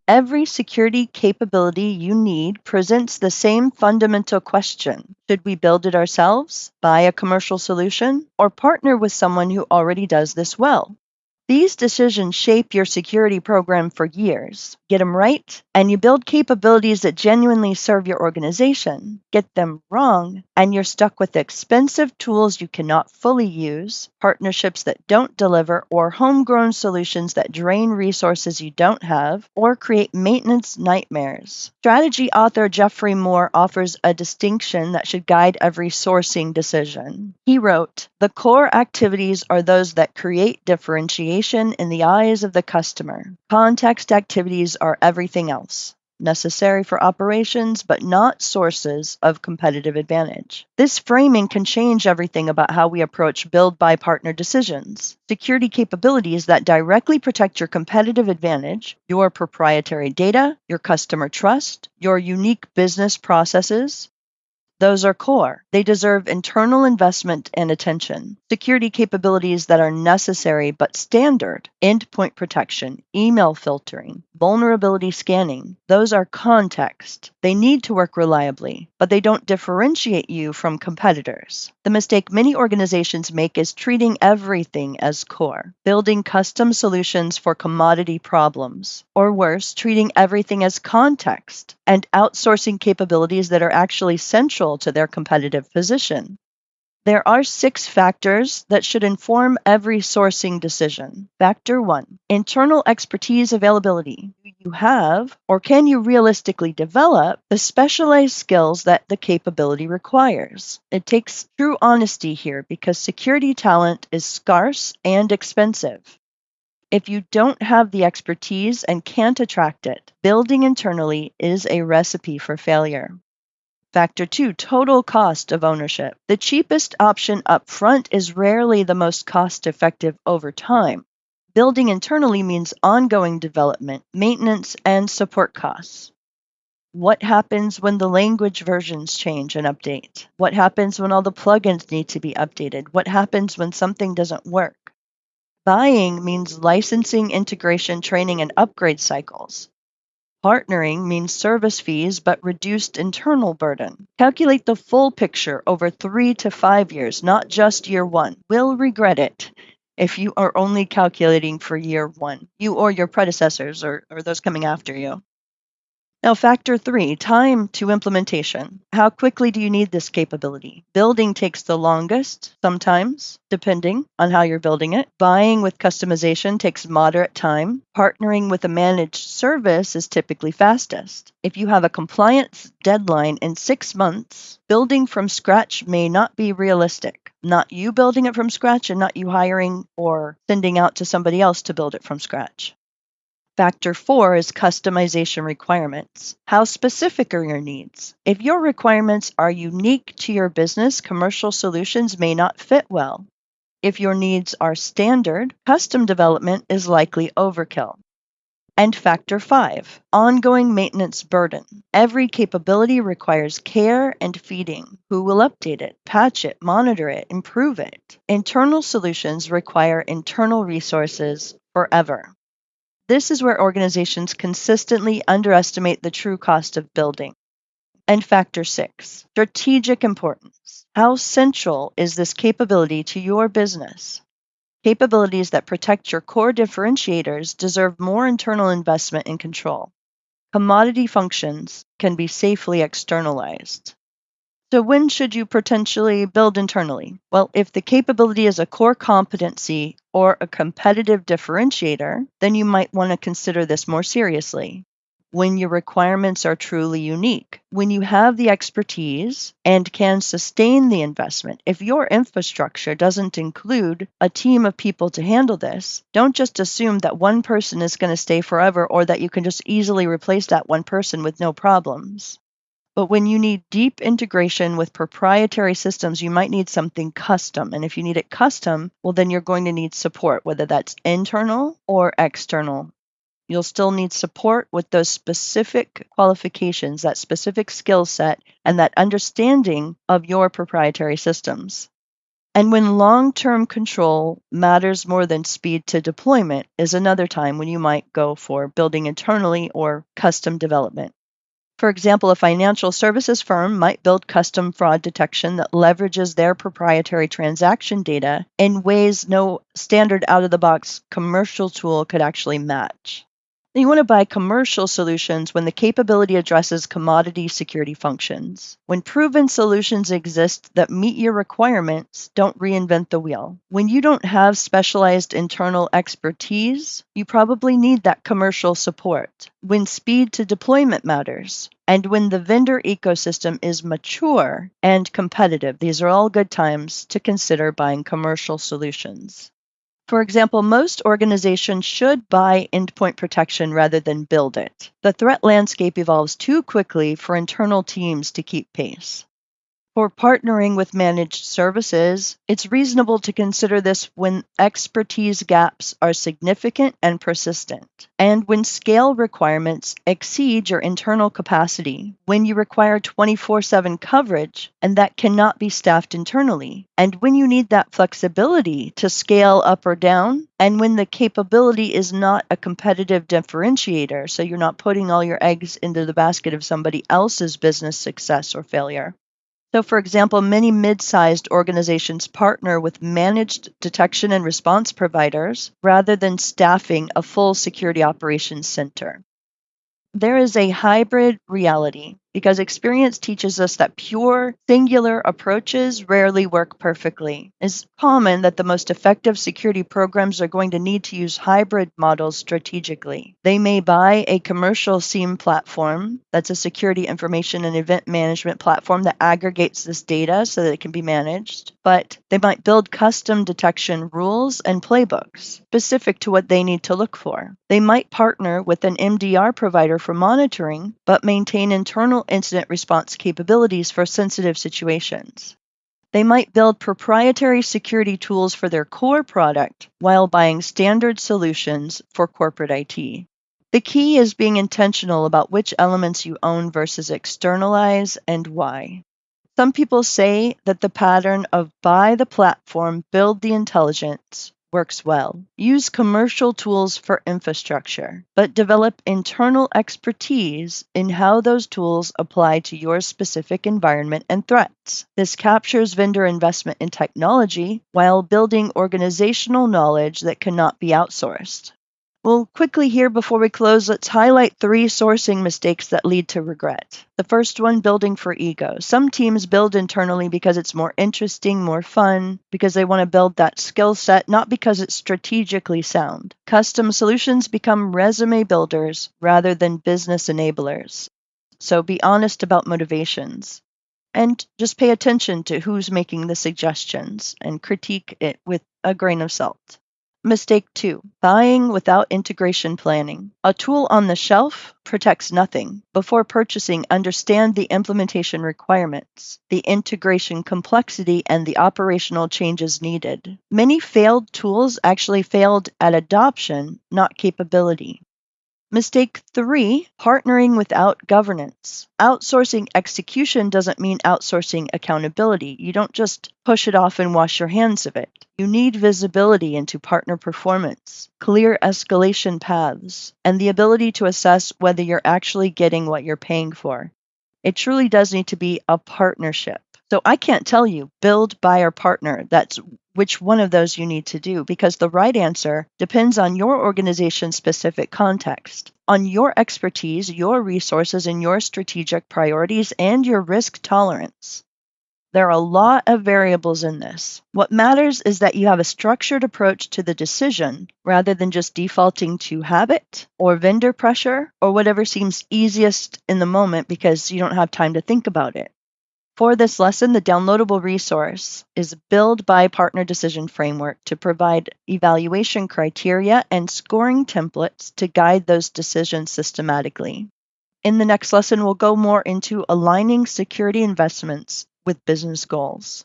Every security capability you need presents the same fundamental question. Should we build it ourselves, buy a commercial solution, or partner with someone who already does this well? These decisions shape your security program for years. Get them right, and you build capabilities that genuinely serve your organization. Get them wrong, and you're stuck with expensive tools you cannot fully use, partnerships that don't deliver, or homegrown solutions that drain resources you don't have, or create maintenance nightmares. Strategy author Jeffrey Moore offers a distinction that should guide every sourcing decision. He wrote, "The core activities are those that create differentiation in the eyes of the customer. Context activities are everything else, necessary for operations but not sources of competitive advantage." This framing can change everything about how we approach build-buy-partner decisions. Security capabilities that directly protect your competitive advantage, your proprietary data, your customer trust, your unique business processes, those are core. They deserve internal investment and attention. Security capabilities that are necessary but standard, endpoint protection, email filtering, vulnerability scanning, those are context. They need to work reliably, but they don't differentiate you from competitors. The mistake many organizations make is treating everything as core, building custom solutions for commodity problems, or worse, treating everything as context and outsourcing capabilities that are actually central to their competitive position. There are 6 factors that should inform every sourcing decision. Factor 1, internal expertise availability. Do you have, or can you realistically develop, the specialized skills that the capability requires? It takes true honesty here because security talent is scarce and expensive. If you don't have the expertise and can't attract it, building internally is a recipe for failure. Factor 2, total cost of ownership. The cheapest option up front is rarely the most cost-effective over time. Building internally means ongoing development, maintenance, and support costs. What happens when the language versions change and update? What happens when all the plugins need to be updated? What happens when something doesn't work? Buying means licensing, integration, training, and upgrade cycles. Partnering means service fees but reduced internal burden. Calculate the full picture over 3 to 5 years, not just year 1. We'll regret it if you are only calculating for year 1, you or your predecessors or those coming after you. Now, factor 3, time to implementation. How quickly do you need this capability? Building takes the longest, sometimes, depending on how you're building it. Buying with customization takes moderate time. Partnering with a managed service is typically fastest. If you have a compliance deadline in 6 months, building from scratch may not be realistic. Not you building it from scratch and not you hiring or sending out to somebody else to build it from scratch. Factor 4 is customization requirements. How specific are your needs? If your requirements are unique to your business, commercial solutions may not fit well. If your needs are standard, custom development is likely overkill. And factor 5, ongoing maintenance burden. Every capability requires care and feeding. Who will update it, patch it, monitor it, improve it? Internal solutions require internal resources forever. This is where organizations consistently underestimate the true cost of building. And factor 6, strategic importance. How central is this capability to your business? Capabilities that protect your core differentiators deserve more internal investment and control. Commodity functions can be safely externalized. So when should you potentially build internally? Well, if the capability is a core competency or a competitive differentiator, then you might want to consider this more seriously. When your requirements are truly unique, when you have the expertise and can sustain the investment. If your infrastructure doesn't include a team of people to handle this, don't just assume that one person is going to stay forever or that you can just easily replace that one person with no problems. But when you need deep integration with proprietary systems, you might need something custom. And if you need it custom, well, then you're going to need support, whether that's internal or external. You'll still need support with those specific qualifications, that specific skill set, and that understanding of your proprietary systems. And when long-term control matters more than speed to deployment is another time when you might go for building internally or custom development. For example, a financial services firm might build custom fraud detection that leverages their proprietary transaction data in ways no standard out-of-the-box commercial tool could actually match. You want to buy commercial solutions when the capability addresses commodity security functions. When proven solutions exist that meet your requirements, don't reinvent the wheel. When you don't have specialized internal expertise, you probably need that commercial support. When speed to deployment matters, and when the vendor ecosystem is mature and competitive, these are all good times to consider buying commercial solutions. For example, most organizations should buy endpoint protection rather than build it. The threat landscape evolves too quickly for internal teams to keep pace. For partnering with managed services, it's reasonable to consider this when expertise gaps are significant and persistent, and when scale requirements exceed your internal capacity, when you require 24/7 coverage and that cannot be staffed internally, and when you need that flexibility to scale up or down, and when the capability is not a competitive differentiator, so you're not putting all your eggs into the basket of somebody else's business success or failure. So, for example, many mid-sized organizations partner with managed detection and response providers rather than staffing a full security operations center. There is a hybrid reality because experience teaches us that pure, singular approaches rarely work perfectly. It's common that the most effective security programs are going to need to use hybrid models strategically. They may buy a commercial SIEM platform, that's a security information and event management platform that aggregates this data so that it can be managed, but they might build custom detection rules and playbooks specific to what they need to look for. They might partner with an MDR provider for monitoring, but maintain internal incident response capabilities for sensitive situations. They might build proprietary security tools for their core product while buying standard solutions for corporate IT. The key is being intentional about which elements you own versus externalize and why. Some people say that the pattern of buy the platform, build the intelligence works well. Use commercial tools for infrastructure, but develop internal expertise in how those tools apply to your specific environment and threats. This captures vendor investment in technology while building organizational knowledge that cannot be outsourced. Well, quickly here before we close, let's highlight 3 sourcing mistakes that lead to regret. The first one, building for ego. Some teams build internally because it's more interesting, more fun, because they want to build that skill set, not because it's strategically sound. Custom solutions become resume builders rather than business enablers. So be honest about motivations. And just pay attention to who's making the suggestions and critique it with a grain of salt. Mistake 2, buying without integration planning. A tool on the shelf protects nothing. Before purchasing, understand the implementation requirements, the integration complexity, and the operational changes needed. Many failed tools actually failed at adoption, not capability. Mistake 3, partnering without governance. Outsourcing execution doesn't mean outsourcing accountability. You don't just push it off and wash your hands of it. You need visibility into partner performance, clear escalation paths, and the ability to assess whether you're actually getting what you're paying for. It truly does need to be a partnership. So I can't tell you, build, buy, or partner. That's which one of those you need to do, because the right answer depends on your organization's specific context, on your expertise, your resources, and your strategic priorities, and your risk tolerance. There are a lot of variables in this. What matters is that you have a structured approach to the decision rather than just defaulting to habit or vendor pressure or whatever seems easiest in the moment because you don't have time to think about it. For this lesson, the downloadable resource is Build by Partner Decision Framework to provide evaluation criteria and scoring templates to guide those decisions systematically. In the next lesson, we'll go more into aligning security investments with business goals.